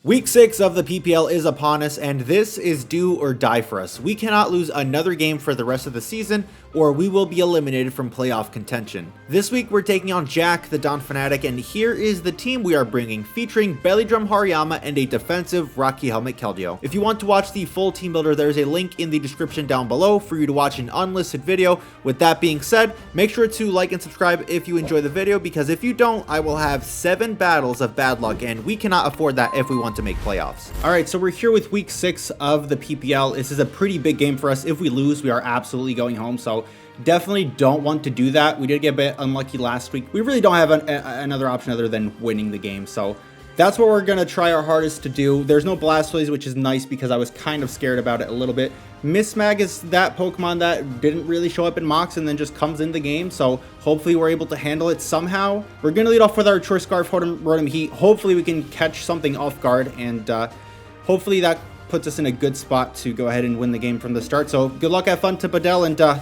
Week 6 of the PPL is upon us, and this is do or die for us. We cannot lose another game for the rest of the season, or we will be eliminated from playoff contention. This week we're taking on Jack, TheDonphanatic, and here is the team we are bringing, featuring Belly Drum Hariyama and a defensive Rocky Helmet Keldeo. If you want to watch the full team builder, there's a link in the description down below for you to watch an unlisted video. With that being said, make sure to like and subscribe if you enjoy the video, because if you don't, I will have 7 battles of bad luck, and we cannot afford that if we want to make playoffs. All right, so we're here with week 6 of the PPL. This is a pretty big game for us. If we lose, we are absolutely going home, so definitely don't want to do that. We did get a bit unlucky last week. We really don't have another option other than winning the game, so that's what we're going to try our hardest to do. There's no Blastoise, which is nice because I was kind of scared about it a little bit. Mismag is that Pokemon that didn't really show up in Mox and then just comes in the game, so hopefully we're able to handle it somehow. We're going to lead off with our Choice Scarf, Rotom Heat. Hopefully we can catch something off guard, and hopefully that puts us in a good spot to go ahead and win the game from the start. So good luck, have fun to Padel, and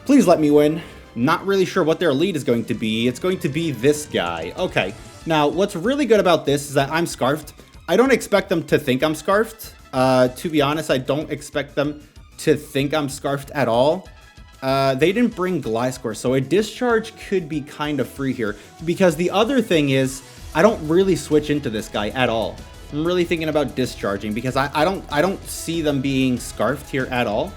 please let me win. Not really sure what their lead is going to be. It's going to be this guy. Okay. Now, what's really good about this is that I'm Scarfed. I don't expect them to think I'm Scarfed. To be honest, I don't expect them to think I'm Scarfed at all. They didn't bring Gliscor, so a Discharge could be kind of free here. Because the other thing is, I don't really switch into this guy at all. I'm really thinking about discharging because I don't see them being Scarfed here at all.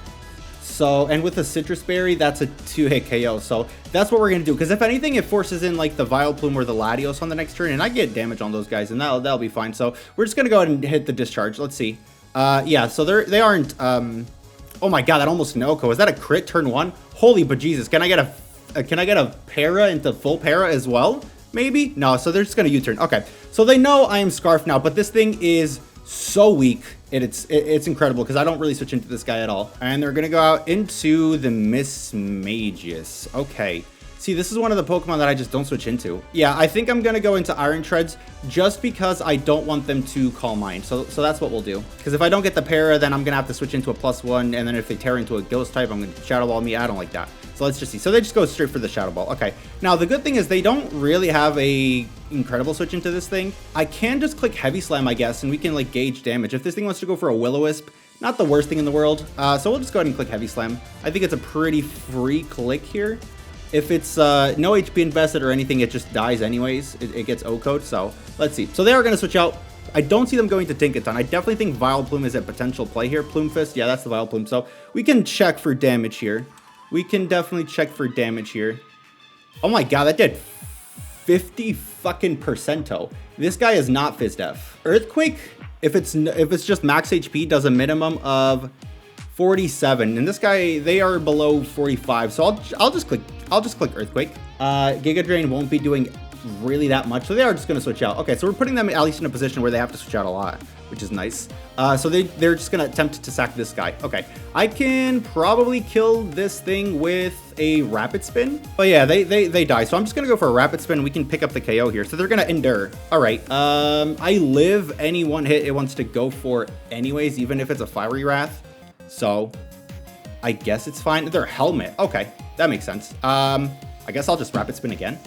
So, and with a Citrus Berry, that's a 2-hit KO. So that's what we're going to do. Because if anything, it forces in like the Vileplume or the Latios on the next turn. And I get damage on those guys, and that'll be fine. So we're just going to go ahead and hit the Discharge. Let's see. Yeah, so they aren't... oh my god, that almost no-ko. Is that a crit turn 1? Holy bejesus. Can I get a para into full para as well? Maybe? No, so they're just going to U-turn. Okay, so they know I am Scarf now, but this thing is so weak. It's incredible because I don't really switch into this guy at all. And they're going to go out into the Mismagius. Okay. See, this is one of the Pokemon that I just don't switch into. Yeah, I think I'm going to go into Iron Treads just because I don't want them to Calm Mind. So that's what we'll do. Because if I don't get the para, then I'm going to have to switch into a +1. And then if they tear into a Ghost type, I'm going to Shadow Ball me. I don't like that. So let's just see. So they just go straight for the Shadow Ball. Okay. Now, the good thing is they don't really have a incredible switch into this thing. I can just click Heavy Slam, I guess, and we can like gauge damage. If this thing wants to go for a Will-O-Wisp, not the worst thing in the world. So we'll just go ahead and click Heavy Slam. I think it's a pretty free click here. If it's no HP invested or anything, it just dies anyways. It gets O-code, so let's see. So they are going to switch out. I don't see them going to Dinkaton. I definitely think Vileplume is a potential play here. Plume Fist, yeah, that's the Vileplume. So we can check for damage here. We can definitely check for damage here. Oh my god, that did 50 fucking percento. This guy is not Fizdef. Earthquake, if it's just max HP, does a minimum of 47, and this guy, they are below 45, so I'll just click Earthquake. Giga Drain won't be doing really that much, so they are just going to switch out. Okay, so we're putting them at least in a position where they have to switch out a lot, which is nice. So they're just going to attempt to sack this guy. Okay, I can probably kill this thing with a Rapid Spin. But yeah, they die, so I'm just going to go for a Rapid Spin. We can pick up the KO here, so they're going to Endure. All right, I live any one hit it wants to go for anyways, even if it's a Fiery Wrath. So I guess it's fine. Their Helmet. Okay, that makes sense. I guess I'll just Rapid Spin again.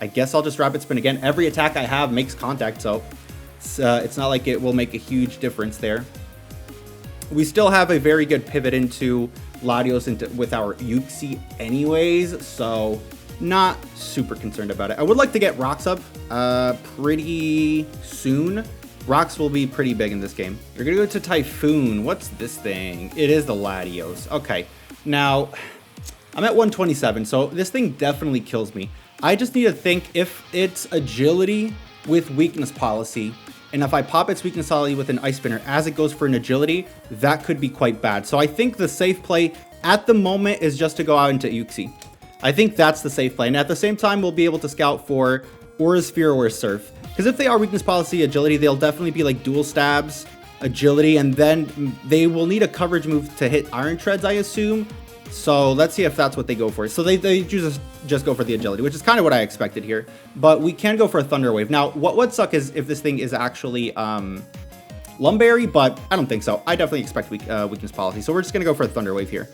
Every attack I have makes contact, so it's not like it will make a huge difference there. We still have a very good pivot into Latios with our Uxie anyways, so not super concerned about it. I would like to get Rocks up pretty soon. Rocks will be pretty big in this game. You're going to go to Typhoon. What's this thing? It is the Latios. Okay. Now, I'm at 127, so this thing definitely kills me. I just need to think if it's Agility with Weakness Policy, and if I pop its Weakness Policy with an Ice Spinner as it goes for an Agility, that could be quite bad. So I think the safe play at the moment is just to go out into Uxie. I think that's the safe play. And at the same time, we'll be able to scout for Aura Sphere or Surf. Because if they are Weakness Policy, Agility, they'll definitely be like Dual Stabs, Agility, and then they will need a coverage move to hit Iron Treads, I assume. So let's see if that's what they go for. So they just go for the Agility, which is kind of what I expected here. But we can go for a Thunder Wave. Now, what would suck is if this thing is actually Lumberry, but I don't think so. I definitely expect Weakness Policy. So we're just going to go for a Thunder Wave here.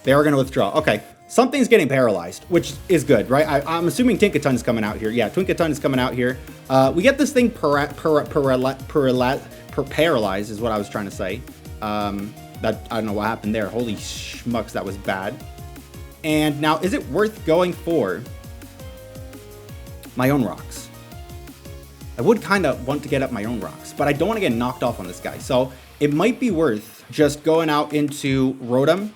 They are going to withdraw. Okay, Something's getting paralyzed, which is good, right? I'm assuming Tinkaton's coming out here. Yeah, Twinkaton is coming out here. We get this thing paralyzed is what I was trying to say. That I don't know what happened there. Holy schmucks, that was bad. And now, is it worth going for my own rocks? I would kind of want to get up my own rocks, but I don't want to get knocked off on this guy. So it might be worth just going out into Rotom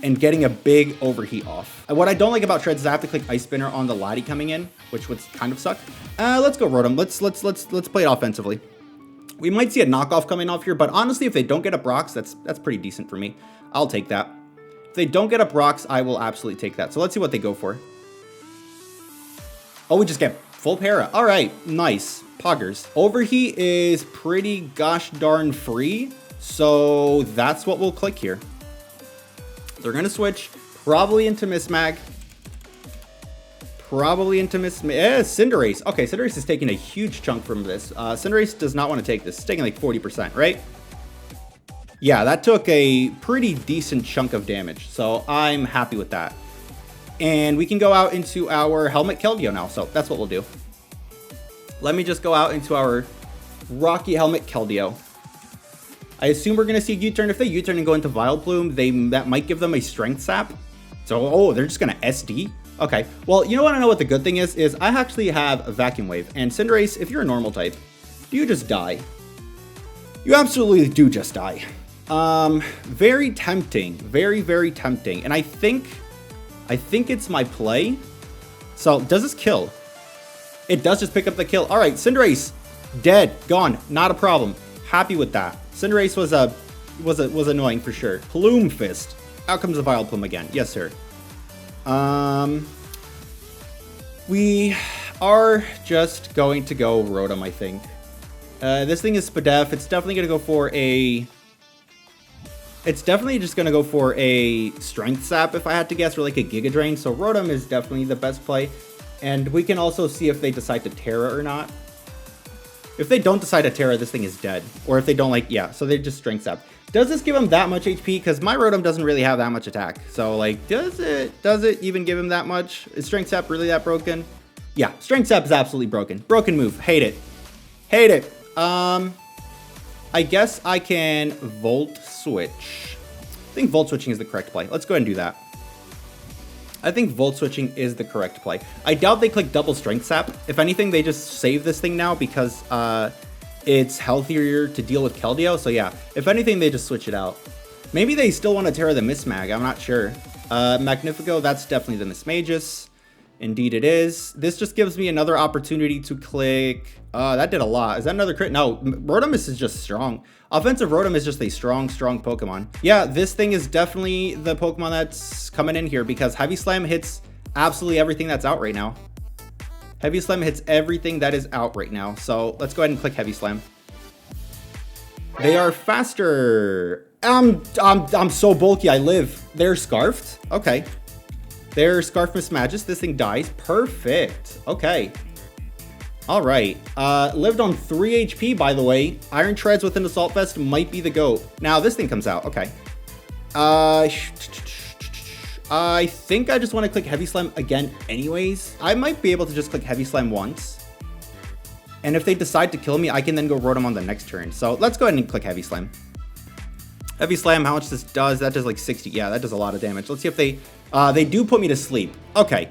and getting a big overheat off. What I don't like about Treads is I have to click Ice Spinner on the Lottie coming in, which would kind of suck. Let's go Rotom. Let's play it offensively. We might see a knockoff coming off here, but honestly, if they don't get up rocks, that's pretty decent for me. I'll take that. If they don't get up rocks, I will absolutely take that. So let's see what they go for. Oh, we just get full para. All right, nice. Poggers. Overheat is pretty gosh darn free, so that's what we'll click here. They're going to switch probably into Mismag. Probably into Cinderace. Okay, Cinderace is taking a huge chunk from this. Cinderace does not want to take this. It's taking like 40%, right? Yeah, that took a pretty decent chunk of damage, so I'm happy with that. And we can go out into our Helmet Keldeo now, so that's what we'll do. Let me just go out into our Rocky Helmet Keldeo. I assume we're going to see a U-turn. If they U-turn and go into Vileplume, that might give them a Strength Sap. So, oh, they're just going to SD? Okay. Well, you know what I know what the good thing is I actually have a Vacuum Wave. And Cinderace, if you're a normal type, do you just die? You absolutely do just die. Very tempting. Very, very tempting. And I think it's my play. So, does this kill? It does just pick up the kill. All right, Cinderace, dead, gone, not a problem. Happy with that. Cinderace was annoying for sure. Plume Fist. Out comes the Vileplume again. Yes, sir. We are just going to go Rotom, I think. This thing is Spadef. It's definitely going to go for a... It's definitely just going to go for a Strength Sap, if I had to guess, or like a Giga Drain. So Rotom is definitely the best play. And we can also see if they decide to Terra or not. If they don't decide to Terra, this thing is dead. Or if they don't like, yeah, so they just Strength Sap. Does this give him that much HP? Because my Rotom doesn't really have that much attack. So, like, does it even give him that much? Is Strength Sap really that broken? Yeah, Strength Sap is absolutely broken. Broken move. Hate it. Hate it. I guess I can Volt Switch. I think Volt Switching is the correct play. Let's go ahead and do that. I think Volt Switching is the correct play. I doubt they click double Strength Sap. If anything, they just save this thing now because it's healthier to deal with Keldeo. So yeah, if anything, they just switch it out. Maybe they still want to Terra the Mismag. I'm not sure. Magnifico, that's definitely the Mismagus. Indeed it is. This just gives me another opportunity to click... that did a lot. Is that another crit? No, Rotomus is just strong. Offensive Rotom is just a strong Pokemon. Yeah, this thing is definitely the Pokemon that's coming in here because Heavy Slam hits absolutely everything that's out right now. Heavy Slam hits everything that is out right now. So let's go ahead and click Heavy Slam. They are faster. I'm so bulky, I live. They're Scarfed? Okay. They're Scarf Mismagus. This thing dies. Perfect. Okay. All right. Lived on 3 HP, by the way. Iron Treads with an Assault Vest might be the GOAT. Now, this thing comes out. Okay. I think I just want to click Heavy Slam again anyways. I might be able to just click Heavy Slam once. And if they decide to kill me, I can then go Rotom on the next turn. So let's go ahead and click Heavy Slam. Heavy Slam, how much this does? That does like 60. Yeah, that does a lot of damage. Let's see if they do put me to sleep. Okay.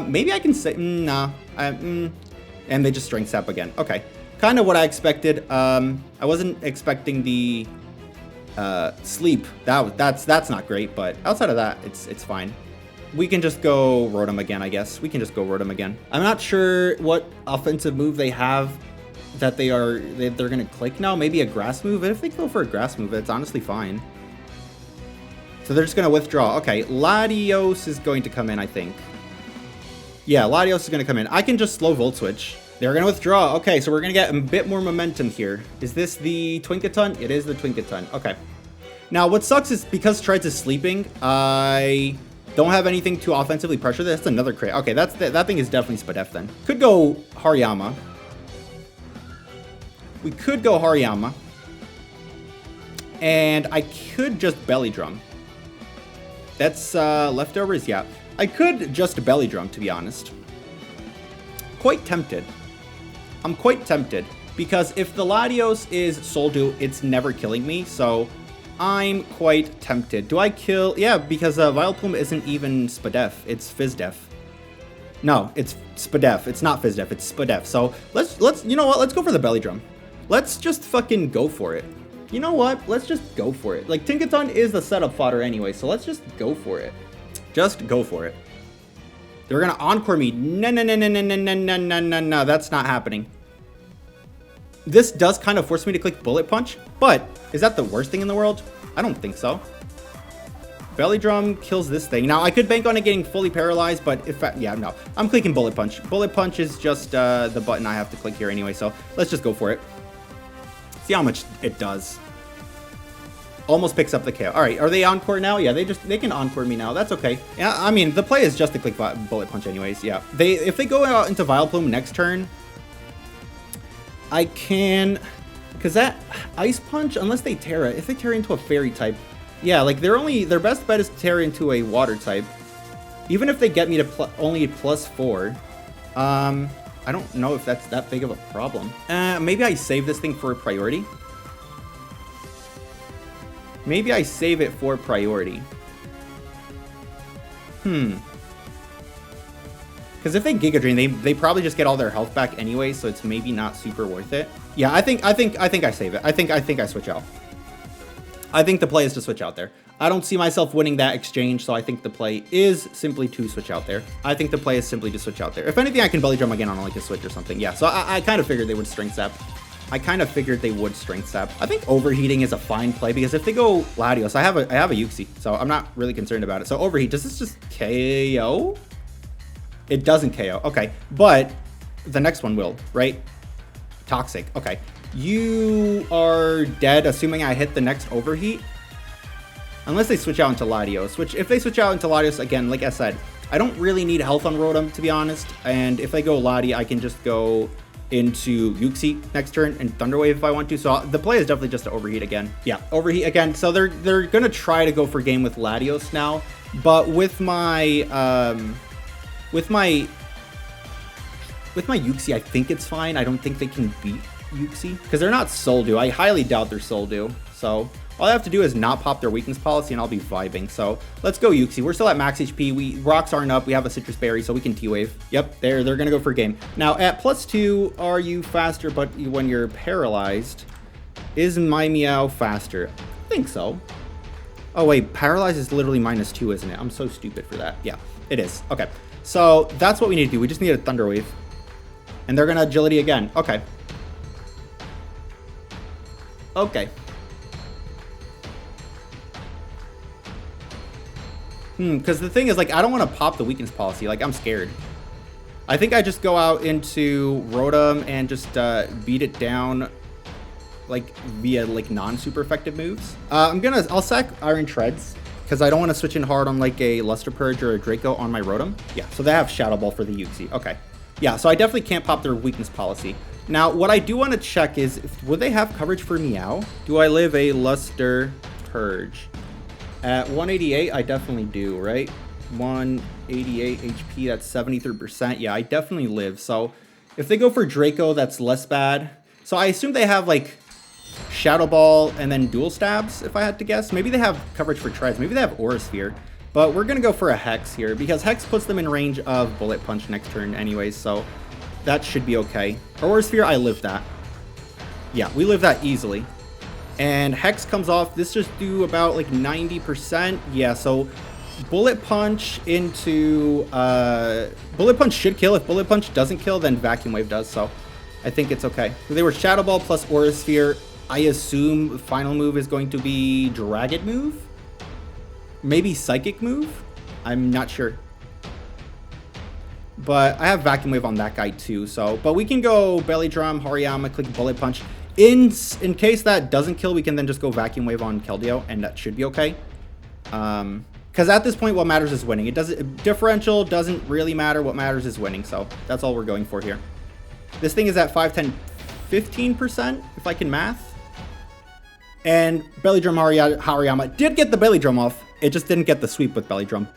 Maybe I can say, nah. And they just Strength Sap again. Okay. Kind of what I expected. I wasn't expecting the sleep. That's not great, but outside of that, it's fine. We can just go Rotom again, I guess. We can just go Rotom again. I'm not sure what offensive move they have that they're gonna click now. Maybe a grass move. If they go for a grass move, it's honestly fine. So they're just gonna withdraw. Okay, Latios is going to come in, I think. Yeah, Latios is gonna come in. I can just slow Volt Switch. They're gonna withdraw. Okay, so we're gonna get a bit more momentum here. Is this the Twinkaton? It is the Twinkaton. Okay. Now, what sucks is because Treads is sleeping, I don't have anything to offensively pressure this. That's another crit. Okay, that thing is definitely Spadef then. Could go Hariyama. We could go Hariyama. And I could just Belly Drum. That's leftovers, yeah. I could just belly drum, to be honest. Quite tempted. I'm quite tempted. Because if the Latios is Soldu, it's never killing me. So I'm quite tempted. Do I kill? Yeah, because Vileplume isn't even Spadef. It's Fizdef. No, it's Spadef. It's not Fizdef. It's Spadef. So let's you know what? Let's go for the belly drum. Let's just fucking go for it. You know what? Let's just go for it. Like, Tinkaton is the setup fodder anyway, so let's just go for it. Just go for it. They're gonna encore me. No, no, no, no, no, no, no, no, no, no, no. That's not happening. This does kind of force me to click Bullet Punch, but is that the worst thing in the world? I don't think so. Belly Drum kills this thing. Now, I could bank on it getting fully paralyzed, but yeah, no. I'm clicking Bullet Punch. Bullet Punch is just the button I have to click here anyway, so let's just go for it. See how much it does. Almost picks up the KO. All right, are they encore now? Yeah, they can encore me now. That's okay. Yeah, I mean, the play is just to click Bullet Punch anyways. Yeah, if they go out into Vileplume next turn, I can, because that Ice Punch, unless they Terra, if they Terra into a Fairy type, yeah, like their best bet is to Terra into a Water type. Even if they get me to only +4, I don't know if that's that big of a problem. Maybe I save this thing for a priority. Maybe I save it for priority. Because if they Giga Drain, they probably just get all their health back anyway, so it's maybe not super worth it. Yeah, I think I save it. I think I switch out. I think the play is to switch out there. I don't see myself winning that exchange, so I think the play is simply to switch out there. I think the play is simply to switch out there. If anything, I can belly drum again on like a switch or something. Yeah, so I kind of figured they would Strength Sap. I think Overheating is a fine play because if they go Latios, I have a Yuxi, so I'm not really concerned about it. So Overheat, does this just KO? It doesn't KO. Okay, but the next one will, right? Toxic. Okay. You are dead, assuming I hit the next Overheat. Unless they switch out into Latios, which if they switch out into Latios, again, like I said, I don't really need health on Rotom, to be honest. And if they go Lati, I can just go into Yuxi next turn and Thunder Wave if I want to. So the play is definitely just to Overheat again. Yeah, Overheat again. So they're going to try to go for game with Latios now. But with my Yuxi, I think it's fine. I don't think they can beat Yuxi because they're not Soldu. I highly doubt they're Soldu. So all I have to do is not pop their weakness policy and I'll be vibing. So let's go Yuxi. We're still at max HP. Rocks aren't up. We have a Citrus Berry, so we can T-Wave. Yep, they're going to go for game. Now at +2, are you faster, but when you're paralyzed, is my Meow faster? I think so. Oh wait, paralyzed is literally -2, isn't it? I'm so stupid for that. Yeah, it is. Okay. So that's what we need to do. We just need a Thunder Wave. And they're going to Agility again. Okay. Okay. Because the thing is, like, I don't want to pop the weakness policy. Like, I'm scared. I think I just go out into Rotom and just beat it down, like, via, like, non-super effective moves. I'll sack Iron Treads. Because I don't want to switch in hard on like a Luster Purge or a Draco on my Rotom. Yeah, so they have Shadow Ball for the Yuxi. Okay. Yeah, so I definitely can't pop their weakness policy. Now, what I do want to check is, would they have coverage for Meow? Do I live a Luster Purge? At 188, I definitely do, right? 188 HP, that's 73%. Yeah, I definitely live. So if they go for Draco, that's less bad. So I assume they have like Shadow Ball and then Dual Stabs, if I had to guess. Maybe they have coverage for Treads. Maybe they have Aura Sphere. But we're going to go for a Hex here because Hex puts them in range of Bullet Punch next turn anyways, so that should be okay. Aura Sphere, I live that. Yeah, we live that easily. And Hex comes off. This just do about like 90%. Yeah, so Bullet Punch into... Bullet Punch should kill. If Bullet Punch doesn't kill, then Vacuum Wave does, so I think it's okay. So they were Shadow Ball plus Aura Sphere. I assume final move is going to be Dragon Move? Maybe Psychic Move? I'm not sure. But I have Vacuum Wave on that guy too, so... But we can go Belly Drum, Hariyama, click Bullet Punch. In case that doesn't kill, we can then just go Vacuum Wave on Keldeo, and that should be okay. Because at this point, what matters is winning. Differential doesn't really matter. What matters is winning, so that's all we're going for here. This thing is at 5, 10, 15%, if I can math. And Belly Drum Hariyama did get the Belly Drum off. it just didn't get the sweep with Belly Drum.